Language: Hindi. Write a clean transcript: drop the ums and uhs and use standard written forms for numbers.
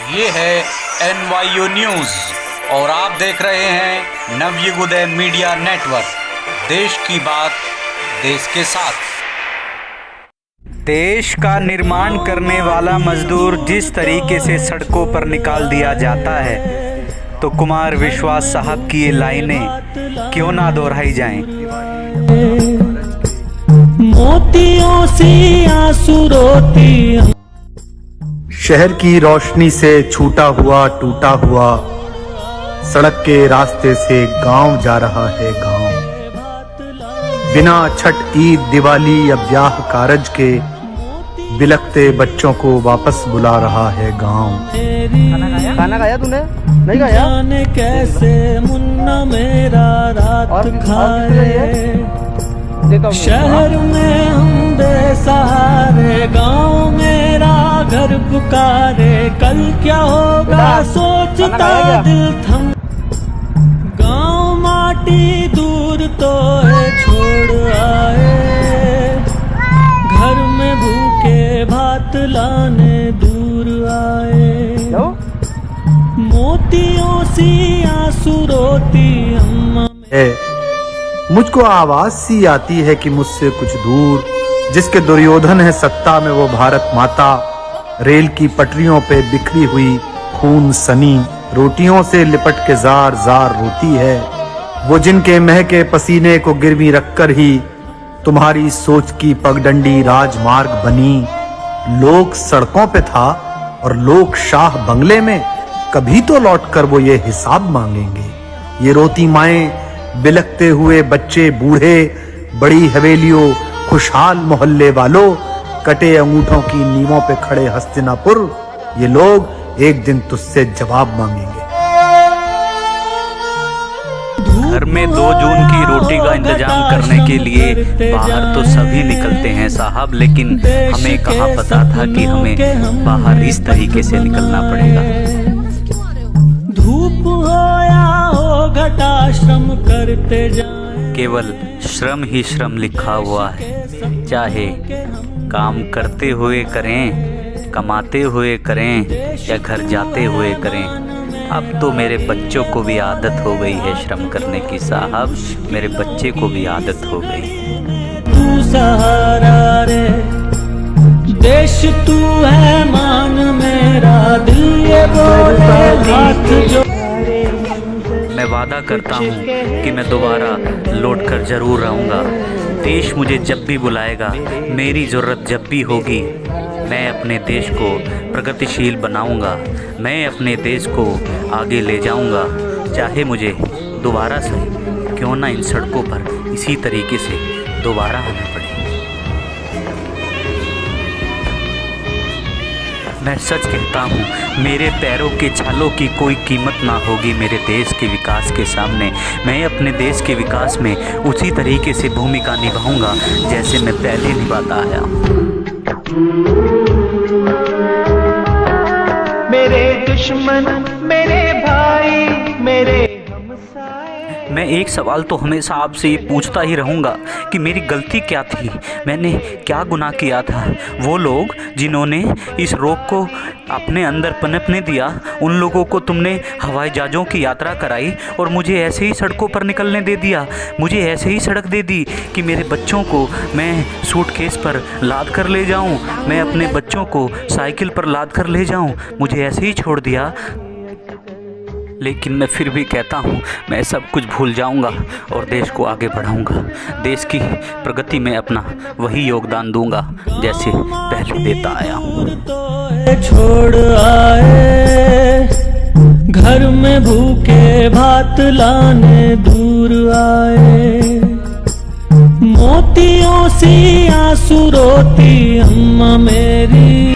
ये है NYU न्यूज़ और आप देख रहे हैं नवयुग उदय मीडिया नेटवर्क। देश की बात देश के साथ। देश का निर्माण करने वाला मजदूर जिस तरीके से सड़कों पर निकाल दिया जाता है, तो कुमार विश्वास साहब की ये लाइनें क्यों ना दोहराई जाएं। मोतियों से आंसू रोती। शहर की रोशनी से छूटा हुआ टूटा हुआ सड़क के रास्ते से गांव जा रहा है गांव। बिना छठ ईद दिवाली या ब्याह कारज के बिलखते बच्चों को वापस बुला रहा है गांव। खाना खाया तूने? नहीं खाया? जाने कैसे मुन्ना मेरा रात खाए। शहर में हम बेसहारे, गांव मेरा घर पुकारे। कल क्या होगा सोचता दिल थम। गांव माटी दूर तो है छोड़ आए, घर में भूखे भात लाने दूर आए। मोतियों सी आंसू रोती अम्मा। मुझको आवाज सी आती है कि मुझसे कुछ दूर, जिसके दुर्योधन है सत्ता में वो भारत माता। रेल की पटरियों पे बिखरी हुई खून सनी रोटियों से लिपट के जार जार रोती है। वो जिनके महके पसीने को गिरवी रखकर ही तुम्हारी सोच की पगडंडी राजमार्ग बनी। लोक सड़कों पे था और लोक शाह बंगले में, कभी तो लौटकर वो ये हिसाब मांगेंगे। ये रोती माएं, बिलखते हुए बच्चे, बूढ़े, बड़ी हवेलियों, खुशहाल मोहल्ले वालों, कटे अंगूठों की नींवों पे खड़े हस्तिनापुर, ये लोग एक दिन तुझसे जवाब मांगेंगे। घर में 2 जून की रोटी का इंतजाम करने के लिए बाहर तो सभी निकलते हैं साहब, लेकिन हमें कहाँ पता था कि हमें बाहर इस तरीके से निकलना पड़ेगा। धूप हो या हो घटा श्रम करते जाएं। केवल श्रम ही श्रम लिखा हुआ है, चाहे काम करते हुए करें, कमाते हुए करें या घर जाते हुए करें। अब तो मेरे बच्चों को भी आदत हो गई है श्रम करने की साहब, मेरे बच्चे को भी आदत हो गई। तू सहारा रे देश, तू है मान मेरा, दिल ये बोले हाथ जो। मैं वादा करता हूँ कि मैं दोबारा लौटकर जरूर आऊँगा। देश मुझे जब भी बुलाएगा, मेरी ज़रूरत जब भी होगी, मैं अपने देश को प्रगतिशील बनाऊँगा। मैं अपने देश को आगे ले जाऊँगा, चाहे मुझे दोबारा से क्यों ना इन सड़कों पर इसी तरीके से दोबारा आना पड़े। मैं सच कहता हूँ, मेरे पैरों के छालों की कोई कीमत ना होगी मेरे देश के विकास के सामने। मैं अपने देश के विकास में उसी तरीके से भूमिका निभाऊंगा जैसे मैं पहले निभाता आया हूँ। मेरे दुश्मन मेरे भाई मेरे। मैं एक सवाल तो हमेशा आपसे ये पूछता ही रहूँगा कि मेरी गलती क्या थी, मैंने क्या गुनाह किया था। वो लोग जिन्होंने इस रोग को अपने अंदर पनपने दिया, उन लोगों को तुमने हवाई जहाज़ों की यात्रा कराई और मुझे ऐसे ही सड़कों पर निकलने दे दिया। मुझे ऐसे ही सड़क दे दी कि मेरे बच्चों को मैं सूटकेस पर लाद कर ले जाऊँ, मैं अपने बच्चों को साइकिल पर लाद कर ले जाऊँ। मुझे ऐसे ही छोड़ दिया। लेकिन मैं फिर भी कहता हूँ, मैं सब कुछ भूल जाऊँगा और देश को आगे बढ़ाऊँगा। देश की प्रगति में अपना वही योगदान दूँगा जैसे पहले देता आया हूँ। छोड़ आए, घर में भूखे भात लाने दूर आए। मोतियों सी आंसू रोती अम्मा मेरी।